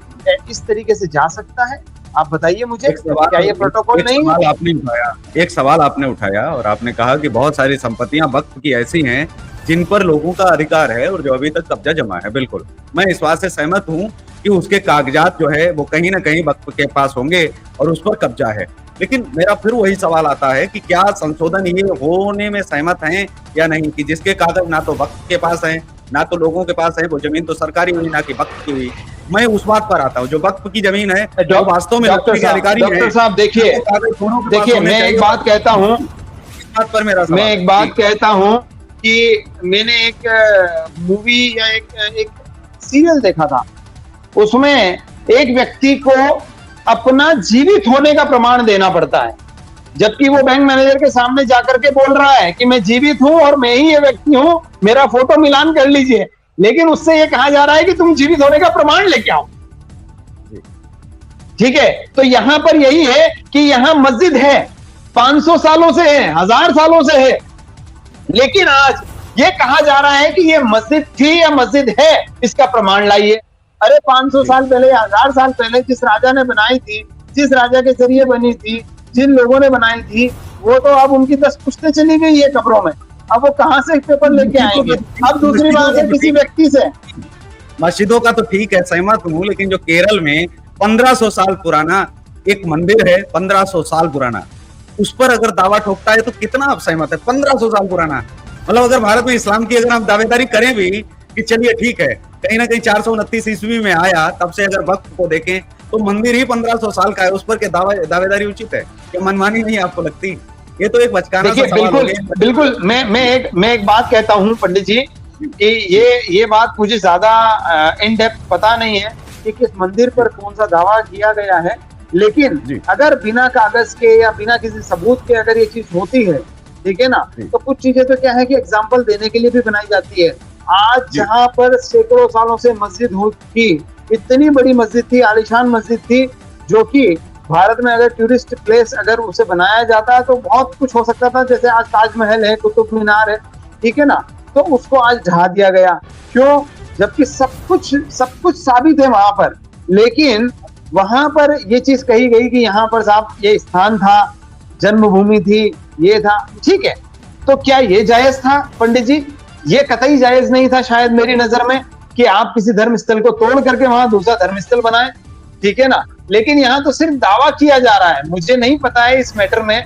इस तरीके से जा सकता है? आप बताइए मुझे, क्या ये प्रोटोकॉल नहीं है? एक सवाल आपने उठाया और आपने कहा कि बहुत सारी संपत्तियां वक्त की ऐसी हैं जिन पर लोगों का अधिकार है और जो अभी तक कब्जा जमा है। बिल्कुल, मैं इस बात से सहमत हूं कि उसके कागजात जो है वो कहीं ना कहीं वक्त के पास होंगे और उस पर कब्जा है। लेकिन मेरा फिर वही सवाल आता है कि क्या संशोधन ये होने में सहमत हैं या नहीं कि जिसके कागज ना तो वक्त के पास है ना तो लोगों के पास है, वो जमीन तो सरकारी हुई ना कि वक्त की हुई। मैं उस बात पर आता हूँ जो वक्त की जमीन है जो वास्तव में डॉक्टर साहब देखिए मैं एक बात कहता हूँ, मैं एक बात कहता हूँ कि मैंने एक मूवी या एक सीरियल देखा था, उसमें एक व्यक्ति को अपना जीवित होने का प्रमाण देना पड़ता है, जबकि वो बैंक मैनेजर के सामने जाकर के बोल रहा है कि मैं जीवित हूं और मैं ही ये व्यक्ति हूं, मेरा फोटो मिलान कर लीजिए, लेकिन उससे ये कहा जा रहा है कि तुम जीवित होने का प्रमाण लेके आओ। ठीक है, तो यहां पर यही है कि यहां मस्जिद है, 500 सालों से है, 1000 सालों से है, लेकिन आज ये कहा जा रहा है कि ये मस्जिद थी या मस्जिद है, इसका प्रमाण लाइए। अरे 500 साल पहले, 1000 साल पहले जिस राजा ने बनाई थी, जिस राजा के जरिए बनी थी, जिन लोगों ने बनाई थी, वो तो अब उनकी 10 पुश्तें चली गई है कब्रों में, अब वो कहां से पेपर लेके आएंगे? अब दूसरी बात है किसी व्यक्ति से। मस्जिदों का तो ठीक है, सहमत हूँ, लेकिन जो केरल में 1500 साल पुराना एक मंदिर है, 1500 साल पुराना, उस पर अगर दावा ठोकता है तो कितना आप सहमत है? 1500 साल पुराना, मतलब अगर भारत में इस्लाम की अगर हम दावेदारी करें भी कि चलिए ठीक है, कहीं ना कहीं 429 ईस्वी में आया, तब से अगर वक्त को देखें तो मंदिर ही 1500 साल का है, उस पर के दावेदारी उचित है? क्या मनमानी नहीं आपको लगती? ये तो एक बचकाना सा सवाल हो गया। बिल्कुल, मैं एक बात कहता हूं पंडित जी कि ये बात मुझे ज्यादा इन डेप्थ पता नहीं है कि किस मंदिर पर कौन सा दावा किया गया है, लेकिन अगर बिना कागज के या बिना किसी सबूत के अगर ये चीज होती है, ठीक है ना, तो कुछ चीजें तो क्या है कि एग्जाम्पल देने के लिए भी बनाई जाती है। आज जहां पर सैकड़ों सालों से मस्जिद थी, इतनी बड़ी मस्जिद थी, आलीशान मस्जिद थी, जो कि भारत में अगर टूरिस्ट प्लेस अगर उसे बनाया जाता तो बहुत कुछ हो सकता था, जैसे आज ताजमहल है, कुतुब मीनार है, ठीक है ना, तो उसको आज ढहा दिया गया। क्यों? जबकि सब कुछ साबित है वहां पर, लेकिन वहां पर ये चीज कही गई कि यहाँ पर साहब ये स्थान था, जन्मभूमि थी, ये था, ठीक है, तो क्या ये जायज था पंडित जी? ये कतई जायज नहीं था शायद मेरी नजर में कि आप किसी धर्म स्थल को तोड़ करके वहां दूसरा धर्म स्थल बनाए, ठीक है ना, लेकिन यहाँ तो सिर्फ दावा किया जा रहा है। मुझे नहीं पता है इस मैटर में,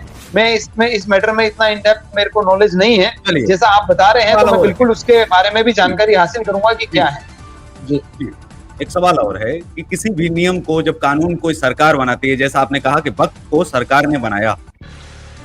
इस मैटर में इतना इन डेप्थ मेरे को नॉलेज नहीं है, जैसा आप बता रहे हैं तो मैं बिल्कुल उसके बारे में भी जानकारी हासिल करूंगा कि क्या है। जी, एक सवाल और है कि किसी भी नियम को, जब कानून कोई सरकार बनाती है, जैसा आपने कहा कि वक्त को सरकार ने बनाया,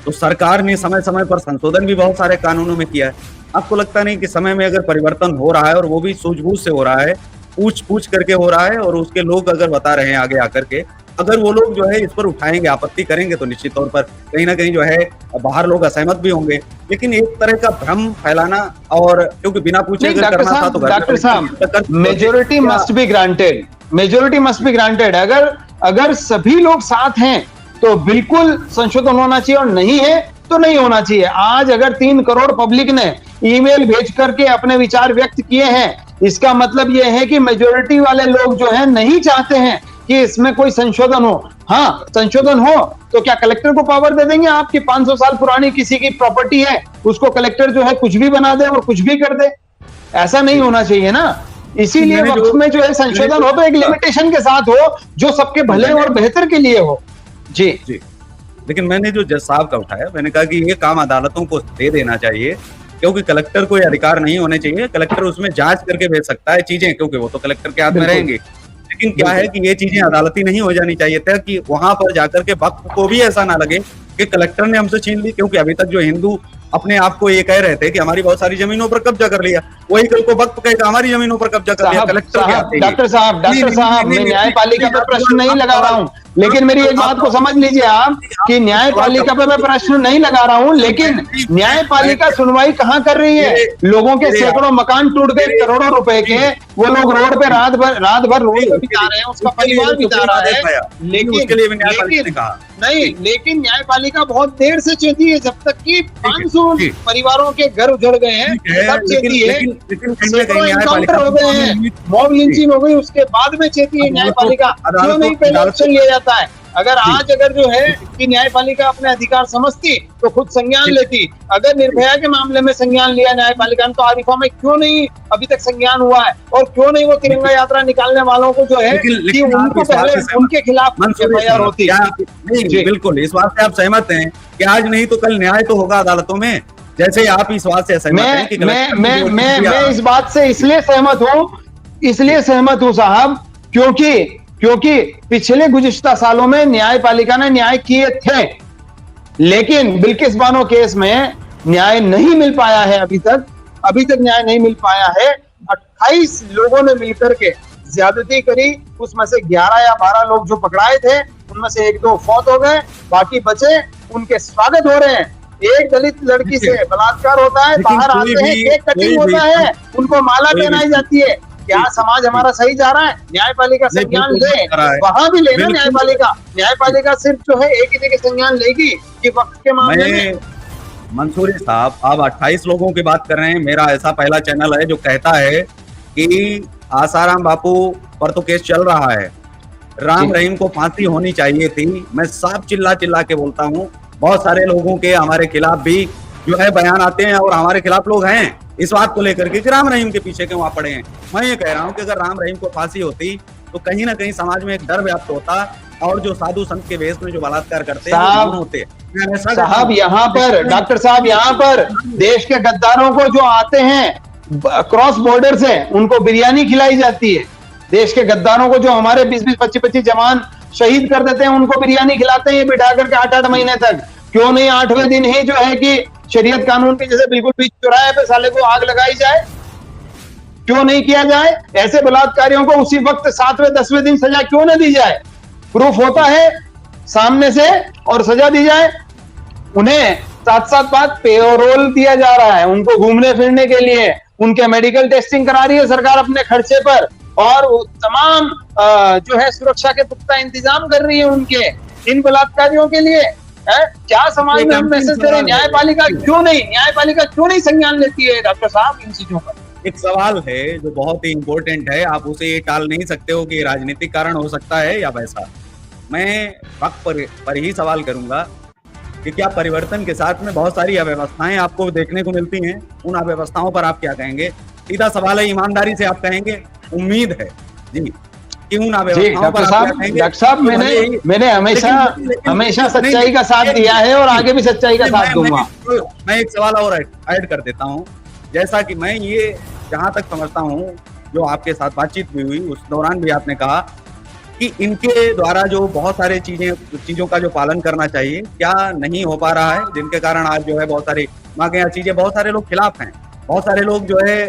तो सरकार ने समय समय पर संशोधन भी बहुत सारे कानूनों में किया है। आपको लगता नहीं कि समय में अगर परिवर्तन हो रहा है और वो भी सूझबूझ से हो रहा है, पूछ करके हो रहा है, और उसके लोग अगर बता रहे हैं आगे आकर के अगर वो लोग जो है इस पर उठाएंगे, आपत्ति करेंगे, तो निश्चित तौर पर कहीं ना कहीं जो है बाहर लोग असहमत भी होंगे। लेकिन एक तरह का भ्रम फैलाना, और क्योंकि बिना पूछे नहीं अगर करना था तो डॉक्टर साहब, majority must be granted, majority must be granted. अगर सभी लोग साथ हैं तो बिल्कुल संशोधन होना चाहिए, और नहीं है तो नहीं होना चाहिए। आज अगर 3 करोड़ पब्लिक ने ईमेल भेज करके अपने विचार व्यक्त किए हैं, इसका मतलब यह है कि मेजोरिटी वाले लोग जो है नहीं चाहते हैं कि इसमें कोई संशोधन हो। हाँ, संशोधन हो तो क्या कलेक्टर को पावर दे देंगे? आपकी 500 साल पुरानी किसी की प्रॉपर्टी है, उसको कलेक्टर जो है कुछ भी बना दे और कुछ भी कर दे? ऐसा नहीं होना चाहिए ना। इसीलिए वक्त में जो है संशोधन हो तो एक लिमिटेशन के साथ हो, जो सबके भले और बेहतर के लिए हो। जी जी। लेकिन मैंने जो जज साहब का उठाया, मैंने कहा कि ये काम अदालतों को दे देना चाहिए, क्योंकि कलेक्टर को ये अधिकार नहीं होने चाहिए। कलेक्टर उसमें जांच करके भेज सकता है चीजें, क्योंकि वो तो कलेक्टर के हाथ में रहेंगी। लेकिन क्या है कि ये चीजें अदालती नहीं हो जानी चाहिए था, कि वहां पर जाकर के वक्त को भी ऐसा ना लगे कि कलेक्टर ने हमसे छीन ली। क्योंकि अभी तक जो हिंदू अपने आप को ये कह रहे थे कि हमारी बहुत सारी जमीनों पर कब्जा कर लिया, वही कल को वक्त कहेगा हमारी जमीनों पर कब्जा कर लिया कलेक्टर के हाथ में। डॉक्टर साहब, मैं न्यायपालिका पर प्रश्न नहीं लगा रहा हूं, लेकिन मेरी एक बात को समझ लीजिए आप कि न्यायपालिका पर मैं प्रश्न नहीं लगा रहा हूं, लेकिन न्यायपालिका सुनवाई कहां कर रही है? लोगों के सैकड़ों मकान टूट गए, करोड़ों रुपए के, वो लोग रोड पे रात भर रोड पे बिता रहे हैं, उसका परिवार बिता रहा है। लेकिन न्यायपालिका बहुत देर से चेती है, जब तक कि 500 परिवारों के घर उजड़ गए हैं तब चेती है। सैकड़ों एनकाउंटर हो गए हैं, मॉब लिंचिंग हो गई, उसके बाद में चेती है न्यायपालिका। क्यों नहीं पहले एक्शन लिया जाता है? अगर जो है कि न्यायपालिका अपने अधिकार समझती तो खुद संज्ञान लेती। अगर निर्भया के मामले में संज्ञान लिया न्यायपालिका ने, तो आरिफा में क्यों नहीं अभी तक संज्ञान हुआ है? और क्यों नहीं वो तिरंगा यात्रा निकालने वालों को जो है कि उनको पहले उनके खिलाफ एफआईआर होती? बिल्कुल, इस बात से आप सहमत हैं कि आज नहीं तो कल न्याय तो होगा अदालतों में, जैसे आप इस बात से सहमत हैं कि मैं इस बात से इसलिए सहमत हूं साहब, क्योंकि पिछले गुज़िश्ता सालों में न्यायपालिका ने न्याय किए थे, लेकिन बिल्किस बानो केस में न्याय नहीं मिल पाया है। अभी तक न्याय नहीं मिल पाया है। 28 लोगों ने मिलकर के ज्यादती करी, उसमें से 11 या 12 लोग जो पकड़ाए थे, उनमें से 1-2 फौत हो गए, बाकी बचे, उनके स्वागत हो रहे हैं। एक दलित लड़की से बलात्कार होता है, बाहर आते हैं, केक कटिंग होता है, उनको माला पहनाई जाती है। क्या समाज हमारा सही जा रहा है? न्यायपालिका संज्ञान ले, वहां भी लेना न्यायपालिका सिर्फ जो है एक ही जगह संज्ञान लेगी कि वक्त के मामले में। मंसूरी साहब, आप 28 लोगों की बात कर रहे हैं। मेरा ऐसा पहला चैनल है जो कहता है कि आसाराम बापू पर तो केस चल रहा है, राम रहीम को फांसी होनी चाहिए थी। मैं साफ चिल्ला के बोलता हूँ, बहुत सारे लोगों के हमारे खिलाफ भी जो है बयान आते हैं, और हमारे खिलाफ लोग हैं इस बात को लेकर के कि राम रहीम के पीछे क्यों आ पड़े हैं। मैं ये कह रहा हूं कि अगर राम रहीम को फांसी होती तो कहीं ना कहीं समाज में एक डर व्याप्त होता, और जो साधु संत के वेश में जो बलात्कार करते हैं वो होते। साहब यहाँ पर डॉक्टर साहब, यहाँ पर देश के गद्दारों को जो आते हैं क्रॉस बॉर्डर से, उनको बिरयानी खिलाई जाती है। देश के गद्दारों को जो हमारे 20-20, 25-25 जवान शहीद कर देते हैं, उनको बिरयानी खिलाते हैं ये बिठा करके 8-8 महीने तक। क्यों नहीं 8वें दिन ही जो है कि शरीयत कानून के जैसे बिल्कुल बीच चौराहे पे साले को आग लगाई जाए? क्यों नहीं किया जाए? ऐसे बलात्कारियों को उसी वक्त 7वें 10वें दिन सजा क्यों न दी जाए? प्रूफ होता है सामने से और सजा दी जाए। उन्हें साथ बात पेरोल दिया जा रहा है, उनको घूमने फिरने के लिए, उनके मेडिकल टेस्टिंग करा रही है सरकार अपने खर्चे पर, और वो तमाम जो है सुरक्षा के पुख्ता इंतजाम कर रही है उनके इन बलात्कारियों के लिए। क्या समाज में हम मैसेज दे रहे हैं? न्यायपालिका क्यों नहीं संज्ञान लेती है डॉक्टर साहब इन चीजों का? एक सवाल है जो बहुत ही इंपॉर्टेंट है, आप उसे ये टाल नहीं सकते हो कि राजनीतिक कारण हो सकता है या वैसा। मैं वक्त पर ही सवाल करूंगा कि क्या परिवर्तन के साथ में बहुत सारी अव्यवस्थाएं आपको देखने को मिलती हैं, उन अव्यवस्थाओं पर आप क्या कहेंगे? सीधा सवाल है, ईमानदारी से आप कहेंगे? उम्मीद है जी। डॉक्टर साहब, मैंने हमेशा सच्चाई का साथ दिया है और आगे भी सच्चाई का साथ दूंगा। मैं एक सवाल और ऐड कर देता हूं। जैसा कि मैं ये जहां तक समझता हूं, जो आपके साथ बातचीत भी हुई उस दौरान भी आपने कहा कि इनके द्वारा जो बहुत सारे चीजों का जो पालन करना चाहिए क्या नहीं हो पा रहा है, जिनके कारण आज जो है बहुत सारी मांगे या चीजें, बहुत सारे लोग खिलाफ हैं, बहुत सारे लोग जो है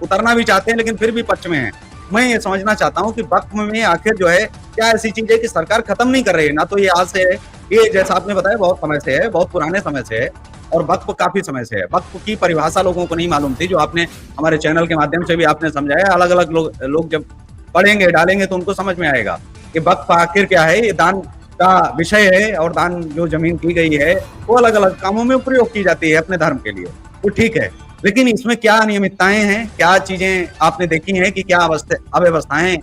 उतरना भी चाहते हैं लेकिन फिर भी पक्ष में हैं। मैं ये समझना चाहता हूँ कि वक्फ में आखिर जो है क्या ऐसी चीज है कि सरकार खत्म नहीं कर रही है। ना तो ये आज से है, ये जैसा आपने बताया बहुत समय से है, बहुत पुराने समय से है, और वक्फ काफी समय से है। वक्फ की परिभाषा लोगों को नहीं मालूम थी, जो आपने हमारे चैनल के माध्यम से भी आपने समझाया। अलग अलग लोग जब पढ़ेंगे डालेंगे तो उनको समझ में आएगा कि वक्फ आखिर क्या है। ये दान का विषय है, और दान जो जमीन की गई है वो अलग अलग कामों में प्रयोग की जाती है अपने धर्म के लिए, वो ठीक है। लेकिन इसमें क्या अनियमितताएं हैं, क्या चीजें आपने देखी हैं कि क्या अव्यवस्थाएं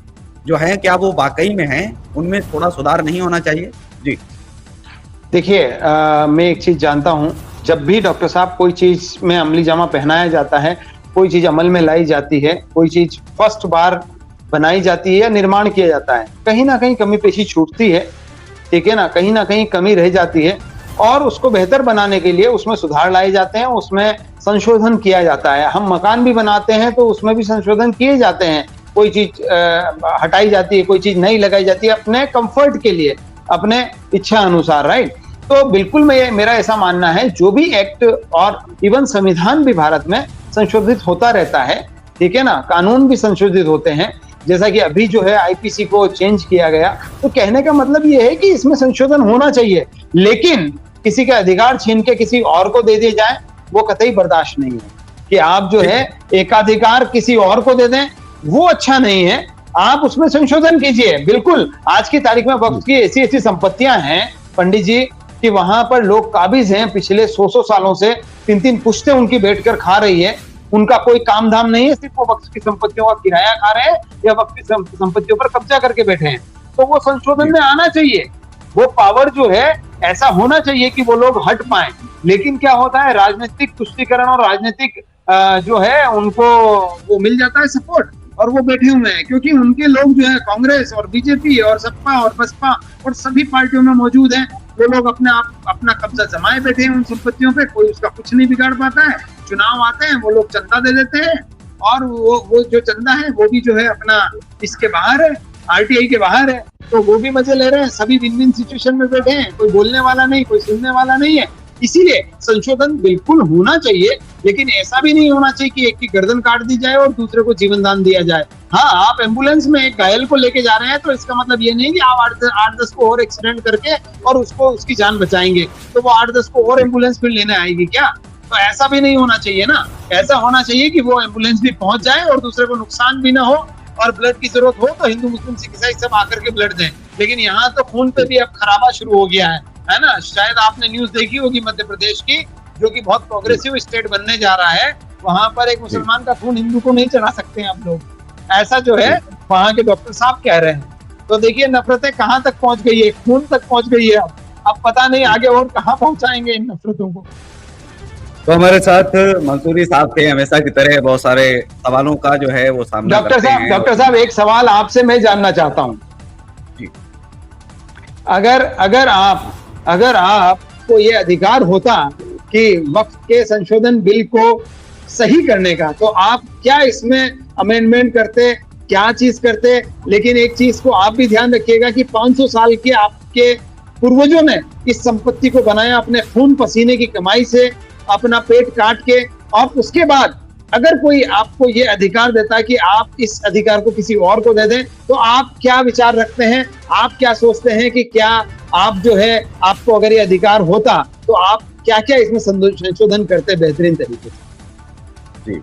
जो हैं क्या वो वाकई में हैं, उनमें थोड़ा सुधार नहीं होना चाहिए? जी देखिए, मैं एक चीज जानता हूं, जब भी डॉक्टर साहब कोई चीज में अमली जामा पहनाया जाता है, कोई चीज अमल में लाई जाती है, कोई चीज फर्स्ट बार बनाई जाती है या निर्माण किया जाता है, कहीं ना कहीं कमी पेशी छूटती है, ठीक है ना कहीं कमी रह जाती है, और उसको बेहतर बनाने के लिए उसमें सुधार लाए जाते हैं, उसमें संशोधन किया जाता है। हम मकान भी बनाते हैं तो उसमें भी संशोधन किए जाते हैं, कोई चीज हटाई जाती है, कोई चीज नई लगाई जाती है अपने कंफर्ट के लिए, अपने इच्छा अनुसार, राइट। तो बिल्कुल मेरा ऐसा मानना है, जो भी एक्ट और इवन संविधान भी भारत में संशोधित होता रहता है, ठीक है ना, कानून भी संशोधित होते हैं। जैसा कि अभी जो है आईपीसी को चेंज किया गया, तो कहने का मतलब ये है कि इसमें संशोधन होना चाहिए, लेकिन किसी का अधिकार छीन के किसी और को दे दिया जाए, वो कतई बर्दाश्त नहीं है। कि आप जो है एकाधिकार किसी और को दे दें, वो अच्छा नहीं है। आप उसमें संशोधन कीजिए। बिल्कुल, आज की तारीख में वक्फ की ऐसी ऐसी संपत्तियां हैं पंडित जी कि वहां पर लोग काबिज हैं, पिछले 100 सालों से 3-3 पुश्तें उनकी बैठकर खा रही है, उनका कोई काम धाम नहीं है, सिर्फ वो वक्फ की संपत्तियों का किराया खा रहे हैं या वक्फ की संपत्तियों पर कब्जा करके बैठे हैं। तो वो संशोधन में आना चाहिए, वो पावर जो है ऐसा होना चाहिए कि वो लोग हट पाए। लेकिन क्या होता है, राजनीतिक तुष्टीकरण और राजनीतिक जो है उनको वो मिल जाता है सपोर्ट, और वो बैठे हुए हैं, क्योंकि उनके लोग जो है कांग्रेस और बीजेपी और सपा और बसपा और सभी पार्टियों में मौजूद हैं। वो लोग अपना कब्जा जमाए बैठे हैं उन संपत्तियों पे, कोई उसका कुछ नहीं बिगाड़ पाता है। चुनाव आते हैं, वो लोग चंदा दे देते हैं, और वो जो चंदा है वो भी जो है अपना इसके बाहर है, आरटीआई के बाहर है, तो वो भी मजे ले रहे हैं। सभी विन विन सिचुएशन में बैठे हैं, कोई बोलने वाला नहीं, कोई सुनने वाला नहीं है। इसीलिए संशोधन बिल्कुल होना चाहिए, लेकिन ऐसा भी नहीं होना चाहिए कि एक की गर्दन काट दी जाए और दूसरे को जीवन दान दिया जाए। हाँ, आप एम्बुलेंस में एक घायल को लेके जा रहे हैं, तो इसका मतलब ये नहीं कि आप 8-10 को और एक्सीडेंट करके और उसकी जान बचाएंगे, तो वो 8-10 को और एम्बुलेंस फिर लेने आएगी क्या? तो ऐसा भी नहीं होना चाहिए ना। ऐसा होना चाहिए कि वो एम्बुलेंस भी पहुंच जाए और दूसरे को नुकसान भी ना हो, और ब्लड की जरूरत हो तो हिंदू मुस्लिम सिख ईसाई सब आकर के ब्लड दें। लेकिन यहाँ तो खून पे भी अब खराबा शुरू हो गया है ना। शायद आपने न्यूज देखी होगी मध्य प्रदेश की, जो कि बहुत प्रोग्रेसिव स्टेट बनने जा रहा है। वहां पर एक मुसलमान का खून हिंदू को नहीं चढ़ा सकते हैं आप लोग, ऐसा जो है वहां के डॉक्टर साहब कह रहे हैं। तो देखिए नफरतें कहाँ तक पहुंच गई है, खून तक पहुंच गई है। अब पता नहीं आगे और कहाँ पहुंचाएंगे इन नफरतों को। तो हमारे साथ मंसूरी साहब थे, हमेशा की तरह बहुत सारे सवालों का जो है वो सामना करते हैं। डॉक्टर साहब एक सवाल आपसे मैं जानना चाहता हूँ। अगर आपको ये अधिकार होता कि वक्फ के संशोधन बिल को सही करने का, तो आप क्या इसमें अमेंडमेंट करते, क्या चीज करते? लेकिन एक चीज को आप भी ध्यान रखिएगा कि 500 साल के आपके पूर्वजों ने इस संपत्ति को बनाया अपने खून पसीने की कमाई से, अपना पेट काट के, और उसके बाद अगर कोई आपको ये अधिकार देता है कि आप इस अधिकार को किसी और को दे दें, तो आप क्या विचार रखते हैं? आप क्या सोचते हैं कि क्या आप जो है, आपको अगर ये अधिकार होता तो आप क्या क्या इसमें संशोधन करते बेहतरीन तरीके से? जी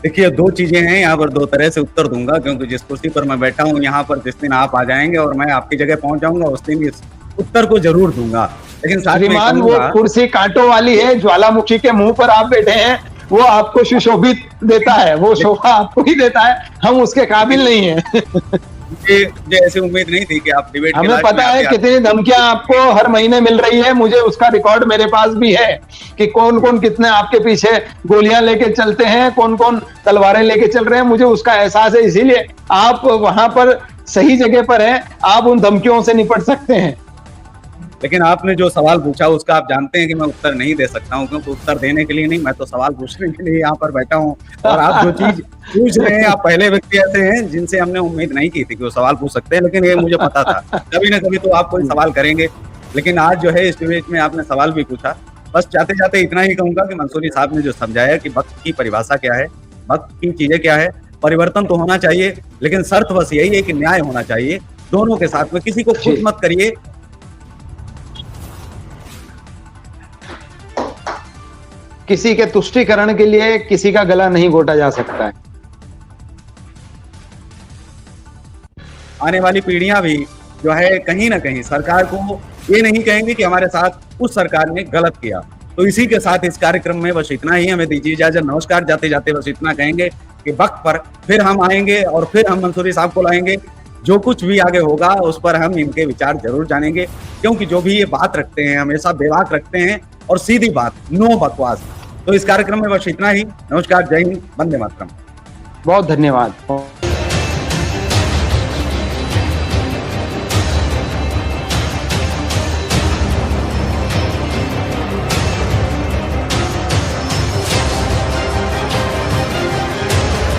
देखिए, दो चीजें हैं यहाँ पर, दो तरह से उत्तर दूंगा, क्योंकि जिस कुर्सी पर मैं बैठा हूँ यहाँ पर जिस दिन आप आ जाएंगे और मैं आपकी जगह पहुंच जाऊंगा, उस दिन इस उत्तर को जरूर दूंगा। लेकिन श्रीमान, वो कुर्सी कांटों वाली है, ज्वालामुखी के मुंह पर आप बैठे हैं, वो आपको सुशोभित देता है, वो शोभा आपको ही देता है, हम उसके काबिल नहीं है। मुझे ऐसी उम्मीद नहीं थी कि आप डिबेट, हमें पता है कितनी धमकियां आपको हर महीने मिल रही है, मुझे उसका रिकॉर्ड मेरे पास भी है कि कौन कौन कितने आपके पीछे गोलियां लेके चलते हैं, कौन कौन तलवारें लेके चल रहे हैं, मुझे उसका एहसास है। इसीलिए आप वहां पर सही जगह पर हैं, आप उन धमकियों से निपट सकते हैं। लेकिन आपने जो सवाल पूछा उसका आप जानते हैं कि मैं उत्तर नहीं दे सकता हूं, क्योंकि उत्तर देने के लिए नहीं, मैं तो सवाल पूछने के लिए यहाँ पर बैठा हूँ। और आप जो चीज पूछ रहे हैं, आप पहले व्यक्ति ऐसे हैं जिनसे हमने उम्मीद नहीं की थी कि वो सवाल पूछ सकते हैं, लेकिन ये मुझे पता था कभी ना कभी तो आप कोई सवाल करेंगे। लेकिन आज जो है इस डिबेट में आपने सवाल भी पूछा। बस जाते जाते इतना ही कहूंगा कि मंसूरी साहब ने जो समझाया कि वक्त की परिभाषा क्या है, वक्त की चीजें क्या है, परिवर्तन तो होना चाहिए, लेकिन शर्त बस यही है कि न्याय होना चाहिए दोनों के साथ में, किसी को खुश जी। मत करिए। किसी के तुष्टीकरण के लिए किसी का गला नहीं घोटा जा सकता है। आने वाली पीढ़ियां भी जो है कहीं ना कहीं सरकार को ये नहीं कहेंगे कि हमारे साथ उस सरकार ने गलत किया। तो इसी के साथ इस कार्यक्रम में बस इतना ही, हमें दीजिए इजाजत। नमस्कार। जाते जाते बस इतना कहेंगे कि वक्त पर फिर हम आएंगे और फिर हम मंसूरी साहब को लाएंगे। जो कुछ भी आगे होगा उस पर हम इनके विचार जरूर जानेंगे, क्योंकि जो भी ये बात रखते हैं हमेशा बेबाक रखते हैं और सीधी बात, नो बकवास। तो इस कार्यक्रम में बस इतना ही। नमस्कार, जय हिंद, वंदे मातरम। बहुत धन्यवाद।